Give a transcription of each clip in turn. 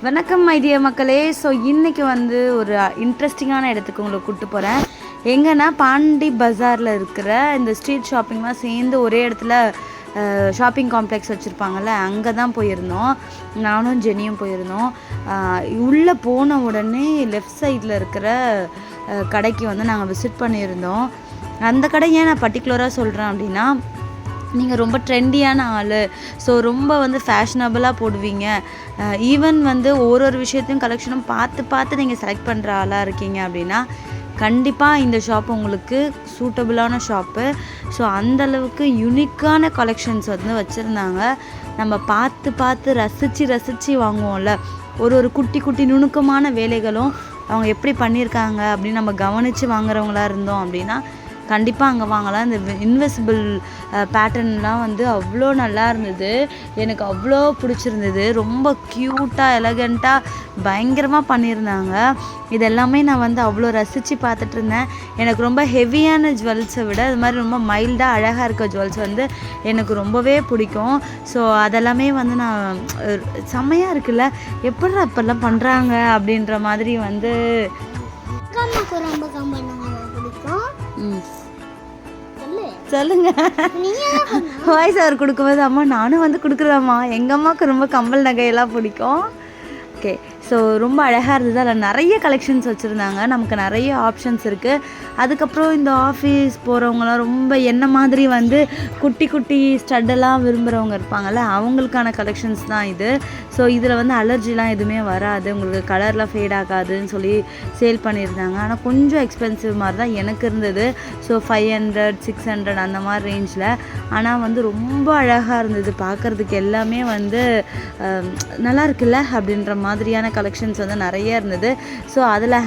வணக்கம் ஐடியா மக்களே. ஸோ இன்றைக்கி வந்து ஒரு இன்ட்ரெஸ்டிங்கான இடத்துக்கு உங்களை கூப்பிட்டு போகிறேன். எங்கன்னா பாண்டி பஜாரில் இருக்கிற இந்த ஸ்ட்ரீட் ஷாப்பிங்லாம் சேர்ந்து ஒரே இடத்துல ஷாப்பிங் காம்ப்ளெக்ஸ் வச்சுருப்பாங்கள்ல, அங்கே தான் போயிருந்தோம். நானும் ஜெனியும் போயிருந்தோம். உள்ளே போன உடனே லெஃப்ட் சைடில் இருக்கிற கடைக்கு வந்து நாங்கள் விசிட் பண்ணியிருந்தோம். அந்த கடை ஏன் நான் பர்டிகுலராக சொல்கிறேன் அப்படின்னா, நீங்கள் ரொம்ப ட்ரெண்டியான ஆள், ஸோ ரொம்ப வந்து ஃபேஷனபுளாக போடுவீங்க, ஈவன் வந்து ஒரு விஷயத்தையும் கலெக்ஷனும் பார்த்து நீங்கள் செலக்ட் பண்ணுற ஆளாக இருக்கீங்க அப்படின்னா கண்டிப்பாக இந்த ஷாப் உங்களுக்கு சூட்டபுளான ஷாப்பு. ஸோ அந்தளவுக்கு யூனிக்கான கலெக்ஷன்ஸ் வந்து வச்சுருந்தாங்க. நம்ம பார்த்து ரசித்து வாங்குவோம்ல, ஒரு குட்டி நுணுக்கமான வேலைகளும் அவங்க எப்படி பண்ணியிருக்காங்க அப்படின்னு நம்ம கவனித்து வாங்குறவங்களா இருந்தோம் அப்படின்னா கண்டிப்பாக அங்கே வாங்கலாம். இந்த இன்விசிபிள் பேட்டர்ன்லாம் வந்து அவ்வளோ நல்லா இருந்தது, எனக்கு அவ்வளோ பிடிச்சிருந்தது. ரொம்ப க்யூட்டாக எலகண்ட்டாக பயங்கரமாக பண்ணியிருந்தாங்க. இது எல்லாமே நான் வந்து அவ்வளோ ரசித்து பார்த்துட்டு இருந்தேன். எனக்கு ரொம்ப ஹெவியான ஜுவல்ஸை விட இது மாதிரி ரொம்ப மைல்டாக அழகாக இருக்க ஜுவல்ஸ் வந்து எனக்கு ரொம்பவே பிடிக்கும். ஸோ அதெல்லாமே வந்து நான் செம்மையாக இருக்குல்ல, எப்படி இப்போல்லாம் பண்ணுறாங்க அப்படின்ற மாதிரி வந்து சொல்லுங்க. வாய்ஸ் அவர் கொடுக்கும்போது அம்மா நானும் வந்து கொடுக்குறேம்மா, எங்கள் அம்மாவுக்கு ரொம்ப கம்பல் நகையெல்லாம் பிடிக்கும். ஓகே, ஸோ ரொம்ப அழகாக இருந்தது. அதில் நிறைய கலெக்ஷன்ஸ் வச்சுருந்தாங்க, நமக்கு நிறைய ஆப்ஷன்ஸ் இருக்குது. அதுக்கப்புறம் இந்த ஆஃபீஸ் போகிறவங்களாம் ரொம்ப என்ன மாதிரி வந்து குட்டி ஸ்டட்டெல்லாம் விரும்புகிறவங்க இருப்பாங்கள்ல, அவங்களுக்கான கலெக்ஷன்ஸ் தான் இது. ஸோ இதில் வந்து அலர்ஜிலாம் எதுவுமே வராது, உங்களுக்கு கலர்லாம் ஃபேட் ஆகாதுன்னு சொல்லி சேல் பண்ணியிருந்தாங்க. ஆனால் கொஞ்சம் எக்ஸ்பென்சிவ் மாதிரி தான் எனக்கு இருந்தது. ஸோ 500 600 அந்த மாதிரி ரேஞ்சில். ஆனால் வந்து ரொம்ப அழகாக இருந்தது பார்க்குறதுக்கு, எல்லாமே வந்து நல்லா இருக்குல்ல அப்படின்ற மாதிரியான கலெக்ஷன்ஸ் வந்து நிறைய இருந்தது. ஸோ அதில்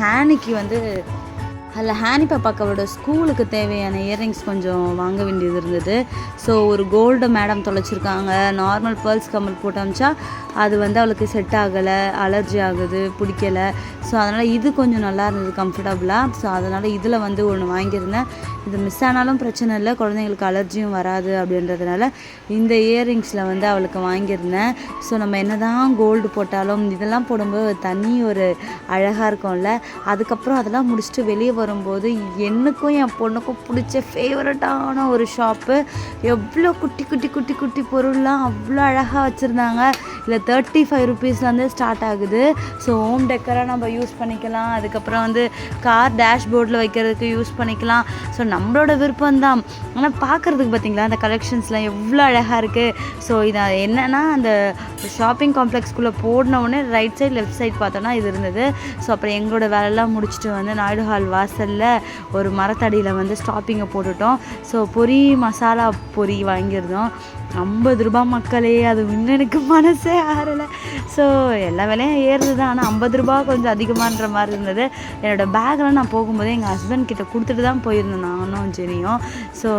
ஹேனி பாப்பாக்கோட ஸ்கூலுக்கு தேவையான இயரிங்ஸ் கொஞ்சம் வாங்க வேண்டியது இருந்தது. ஸோ ஒரு கோல்டு மேடம் தொலைச்சிருக்காங்க, நார்மல் பேர்ல்ஸ் கம்மல் போட்டு அமிச்சா அது வந்து அவளுக்கு செட் ஆகலை, அலர்ஜி ஆகுது, பிடிக்கலை. ஸோ அதனால் இது கொஞ்சம் நல்லா இருந்தது கம்ஃபர்டபுளாக. ஸோ அதனால் இதில் வந்து ஒன்று வாங்கியிருந்தேன். இது மிஸ் ஆனாலும் பிரச்சனை இல்லை, குழந்தைங்களுக்கு அலர்ஜியும் வராது அப்படின்றதுனால இந்த இயரிங்ஸில் வந்து அவளுக்கு வாங்கியிருந்தேன். ஸோ நம்ம என்ன தான் கோல்டு போட்டாலும் இதெல்லாம் போடும்போது தனி ஒரு அழகாக இருக்கும்ல. அதுக்கப்புறம் அதெல்லாம் முடிச்சுட்டு வெளியே வரும்போது எனக்கும் என் பொண்ணுக்கும் பிடிச்ச ஃபேவரட்டான ஒரு ஷாப்பு. எவ்வளோ குட்டி பொருள்லாம் அவ்வளோ அழகாக வச்சுருந்தாங்க. இல்லை 35 ருபீஸ்லேருந்து ஸ்டார்ட் ஆகுது. ஸோ ஹோம் டெக்கராக நம்ம யூஸ் பண்ணிக்கலாம், அதுக்கப்புறம் வந்து கார் டேஷ்போர்டில் வைக்கிறதுக்கு யூஸ் பண்ணிக்கலாம். ஸோ நம்மளோட விருப்பம்தான். ஆனால் பார்க்குறதுக்கு பார்த்திங்களா அந்த கலெக்ஷன்ஸ்லாம் எவ்வளோ அழகாக இருக்குது. ஸோ இது என்னென்னா, அந்த ஷாப்பிங் காம்ப்ளெக்ஸ்குள்ளே போடின உடனே ரைட் சைடு லெஃப்ட் சைடு பார்த்தோன்னா இது இருந்தது. ஸோ அப்புறம் எங்களோட வேலைலாம் முடிச்சுட்டு வந்து நாயுடு ஹால் வாசலில் ஒரு மரத்தடியில் வந்து ஸ்டாப்பிங்கை போட்டுட்டோம். ஸோ மசாலா பொரி வாங்கியிருந்தோம். 50 ரூபா மக்களே, அது இன்னும் எனக்கு மனசே ஆறலை. ஸோ எல்லா வேலையும் ஏறுது தான், ஆனால் 50 ரூபா கொஞ்சம் அதிகமான்ற மாதிரி இருந்தது. என்னோடய பேக்கெலாம் நான் போகும்போது எங்கள் ஹஸ்பண்ட் கிட்ட கொடுத்துட்டு தான் போயிருந்தேன் நானும் ஜெனியும். ஸோ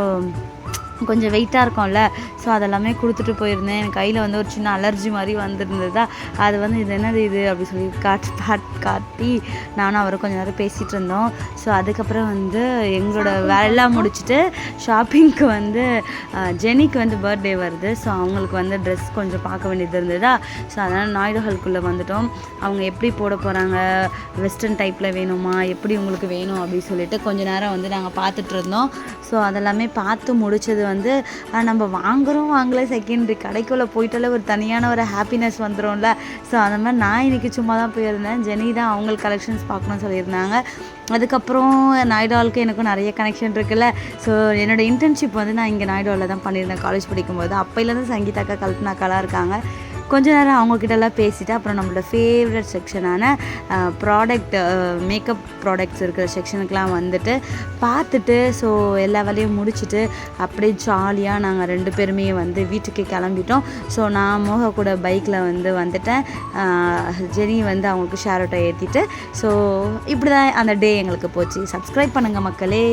கொஞ்சம் வெயிட்டாக இருக்கும்ல, ஸோ அதெல்லாமே கொடுத்துட்டு போயிருந்தேன். என் கையில் வந்து ஒரு சின்ன அலர்ஜி மாதிரி வந்துருந்ததா, அது வந்து இது என்னது இது அப்படி சொல்லி காட்டி நானும் அவரை கொஞ்சம் நேரம் பேசிகிட்டு இருந்தோம். ஸோ அதுக்கப்புறம் வந்து எங்களோட வேலைலாம் முடிச்சுட்டு ஷாப்பிங்க்கு வந்து ஜெனிக்கு வந்து பர்த்டே வருது. ஸோ அவங்களுக்கு வந்து ட்ரெஸ் கொஞ்சம் பார்க்க வேண்டியது இருந்ததா, ஸோ அதனால் நாயுடு ஹாலுக்குள்ளே வந்துட்டோம். அவங்க எப்படி போட போகிறாங்க, வெஸ்டர்ன் டைப்பில் வேணுமா, எப்படி உங்களுக்கு வேணும் அப்படின்னு சொல்லிட்டு கொஞ்சம் நேரம் வந்து நாங்கள் பார்த்துட்டு இருந்தோம். ஸோ அதெல்லாமே பார்த்து முடிச்சது வந்து நம்ம வாங்கலை செகண்டரி, கடைக்குள்ளே போயிட்டாலே ஒரு தனியான ஒரு ஹாப்பினஸ் வந்துடும்ல. ஸோ அந்த மாதிரி நான் இன்றைக்கி சும்மா தான் போயிருந்தேன். ஜெனி தான் அவங்களுக்கு கலெக்ஷன்ஸ் பார்க்கணும்னு சொல்லியிருந்தாங்க. அதுக்கப்புறம் நாயுடு ஹாலுக்கு எனக்கும் நிறைய கனெக்ஷன் இருக்குல்ல. ஸோ என்னோடய இன்டர்ன்ஷிப் வந்து நான் இங்கே நாயுடு ஹாலில் தான் பண்ணியிருந்தேன் காலேஜ் படிக்கும்போது. அப்போலேருந்து சங்கீதாக்கா கல்பனாக்காலாம் இருக்காங்க. கொஞ்ச நேரம் அவங்கக்கிட்டலாம் பேசிவிட்டு அப்புறம் நம்மளோட ஃபேவரட் செக்ஷனான மேக்கப் ப்ராடக்ட்ஸ் இருக்கிற செக்ஷனுக்கெலாம் வந்துட்டு பார்த்துட்டு, ஸோ எல்லா வேலையும் முடிச்சுட்டு அப்படியே ஜாலியாக நாங்கள் 2 பேருமே வந்து வீட்டுக்கு கிளம்பிட்டோம். ஸோ நான் மோக கூட பைக்கில் வந்துட்டேன். ஜெனி வந்து அவங்களுக்கு ஷேர் ஆட்டோ ஏற்றிட்டு. ஸோ இப்படி தான் அந்த டே எங்களுக்கு போச்சு. சப்ஸ்கிரைப் பண்ணுங்கள் மக்களே.